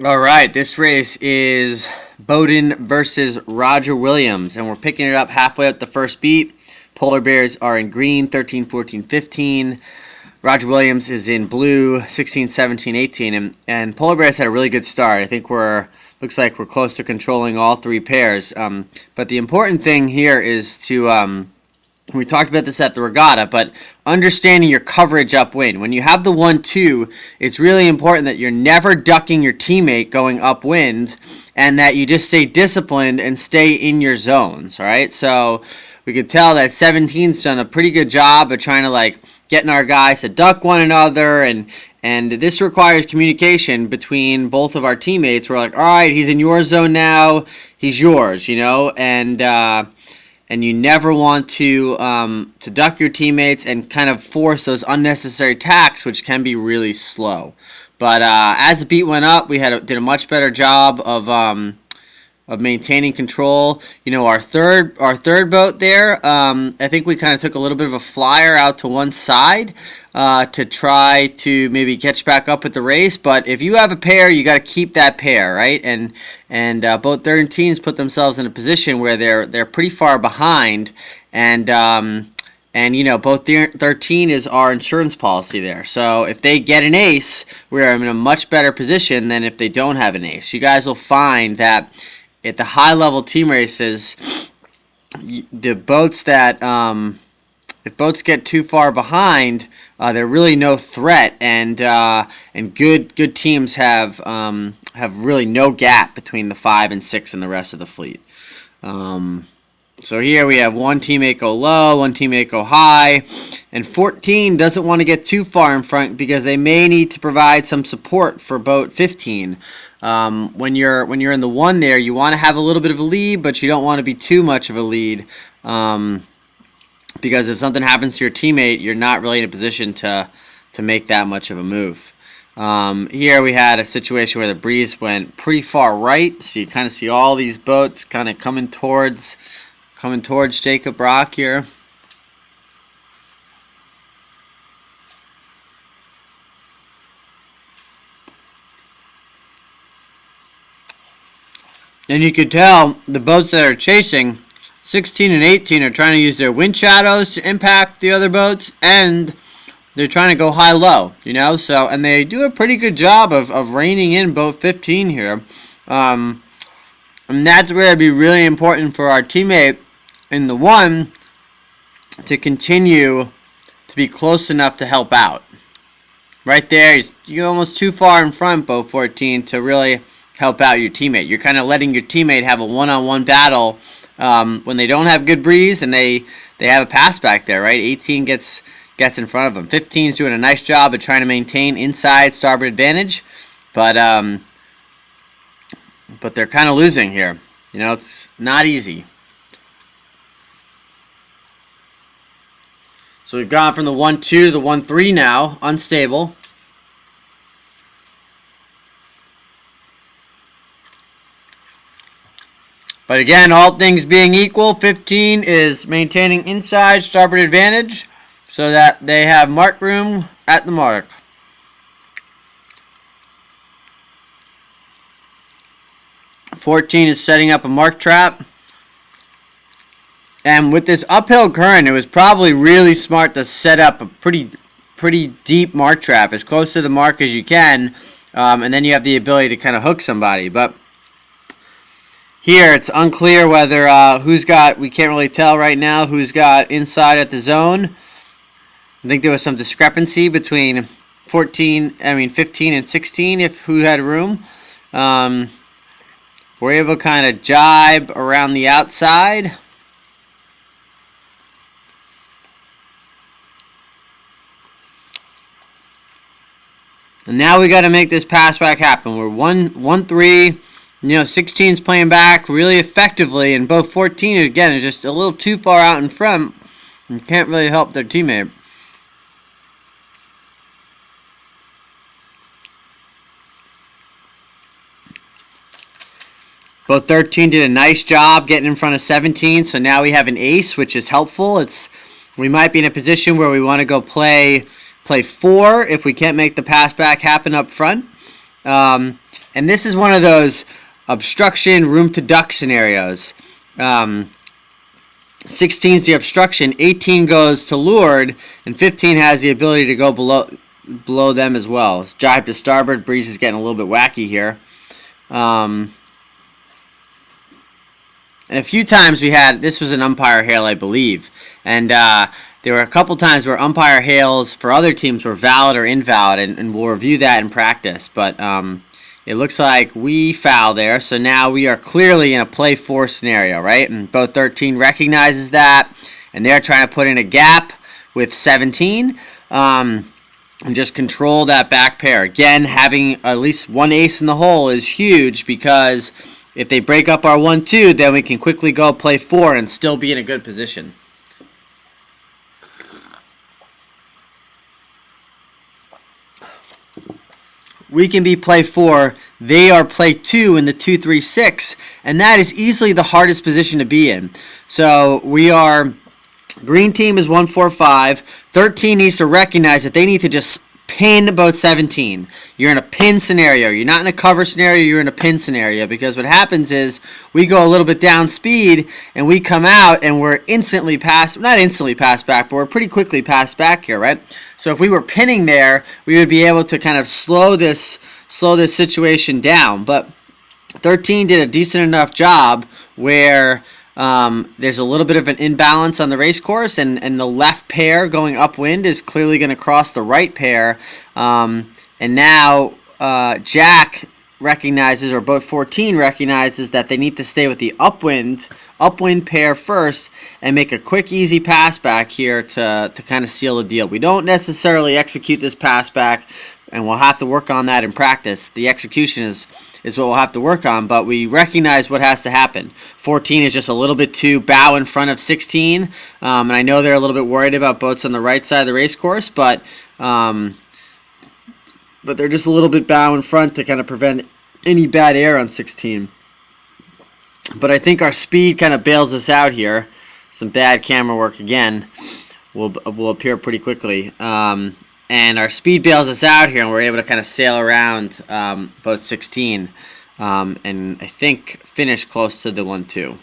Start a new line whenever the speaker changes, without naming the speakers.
All right, this race is Bowdoin versus Roger Williams, and we're picking it up halfway up the first beat. Polar Bears are in green, 13, 14, 15. Roger Williams is in blue, 16, 17, 18. And Polar Bears had a really good start. I think looks like we're close to controlling all three pairs. But the important thing here is to we talked about this at the regatta, but understanding your coverage upwind. When you have the 1-2, it's really important that you're never ducking your teammate going upwind and that you just stay disciplined and stay in your zones, all right? So we could tell that 17's done a pretty good job of trying to getting our guys to duck one another, and this requires communication between both of our teammates. We're like, all right, he's in your zone now, he's yours, and you never want to duck your teammates and kind of force those unnecessary tacks, which can be really slow. But as the beat went up, we did a much better job of maintaining control. Our third boat there, I think we kind of took a little bit of a flyer out to one side to try to maybe catch back up with the race. But if you have a pair, you got to keep that pair, right? And both third teams put themselves in a position where they're pretty far behind, and both 13 is our insurance policy there. So if they get an ace, we're in a much better position than if they don't have an ace. You guys will find that at the high-level team races, the boats that if boats get too far behind, they're really no threat, and good teams have really no gap between the 5 and 6 and the rest of the fleet. So here we have one teammate go low, one teammate go high, and 14 doesn't want to get too far in front because they may need to provide some support for boat 15. When you're in the 1 there, you want to have a little bit of a lead, but you don't want to be too much of a lead, because if something happens to your teammate, you're not really in a position to make that much of a move. Here we had a situation where the breeze went pretty far right, so you kind of see all these boats kind of coming towards Jacob Rock here. And you could tell the boats that are chasing, 16 and 18, are trying to use their wind shadows to impact the other boats, and they're trying to go high-low, So, and they do a pretty good job of reining in boat 15 here. And that's where it'd be really important for our teammate in the 1 to continue to be close enough to help out. Right there, you're almost too far in front, boat 14, to really help out your teammate. You're kind of letting your teammate have a one-on-one battle when they don't have good breeze and they have a pass back there, right? 18 gets in front of them. 15 is doing a nice job of trying to maintain inside starboard advantage, but they're kind of losing here. It's not easy. So we've gone from the 1-2 to the 1-3 now, unstable. But again, all things being equal, 15 is maintaining inside starboard advantage so that they have mark room at the mark. (14) is setting up a mark trap. And with this uphill current, it was probably really smart to set up a pretty deep mark trap, as close to the mark as you can, and then you have the ability to kind of hook somebody. But here, it's unclear whether we can't really tell right now who's got inside at the zone. I think there was some discrepancy between 15 and 16, who had room. We're able to kind of jibe around the outside. And now we got to make this pass back happen. We're 1-3. 16's playing back really effectively, and both 14 again is just a little too far out in front and can't really help their teammate. Both 13 did a nice job getting in front of 17, so now we have an ace, which is helpful. We might be in a position where we want to go play 4 if we can't make the pass back happen up front. And this is one of those obstruction, room to duck scenarios. 16 is the obstruction, 18 goes to leeward, and 15 has the ability to go below them as well. It's jibe to starboard. Breeze is getting a little bit wacky here. And a few times we had, this was an umpire hail, I believe, and there were a couple times where umpire hails for other teams were valid or invalid, and we'll review that in practice. But it looks like we foul there, so now we are clearly in a play 4 scenario, right? And boat 13 recognizes that, and they're trying to put in a gap with 17 and just control that back pair. Again, having at least one ace in the hole is huge, because if they break up our 1-2, then we can quickly go play 4 and still be in a good position. We can be play 4, they are play 2 in the 2-3-6, and that is easily the hardest position to be in. So we are, green team is 1-4-5, 13 needs to recognize that they need to just pin boat 17. You're in a pin scenario. You're not in a cover scenario, you're in a pin scenario, because what happens is we go a little bit down speed and we come out and we're instantly past, not instantly past back, but we're pretty quickly past back here, right? So if we were pinning there, we would be able to kind of slow this situation down. But 13 did a decent enough job where there's a little bit of an imbalance on the race course, and the left pair going upwind is clearly going to cross the right pair. And now Jack recognizes, or boat 14 recognizes, that they need to stay with the upwind pair first and make a quick, easy pass back here to kind of seal the deal. We don't necessarily execute this pass back, and we'll have to work on that in practice. The execution is what we'll have to work on, but we recognize what has to happen. 14 is just a little bit too bow in front of 16, and I know they're a little bit worried about boats on the right side of the race course, but they're just a little bit bow in front to kind of prevent any bad air on 16. But I think our speed kind of bails us out here. Some bad camera work again will appear pretty quickly. And our speed bails us out here, and we're able to kind of sail around boat 16 and I think finish close to the 1-2.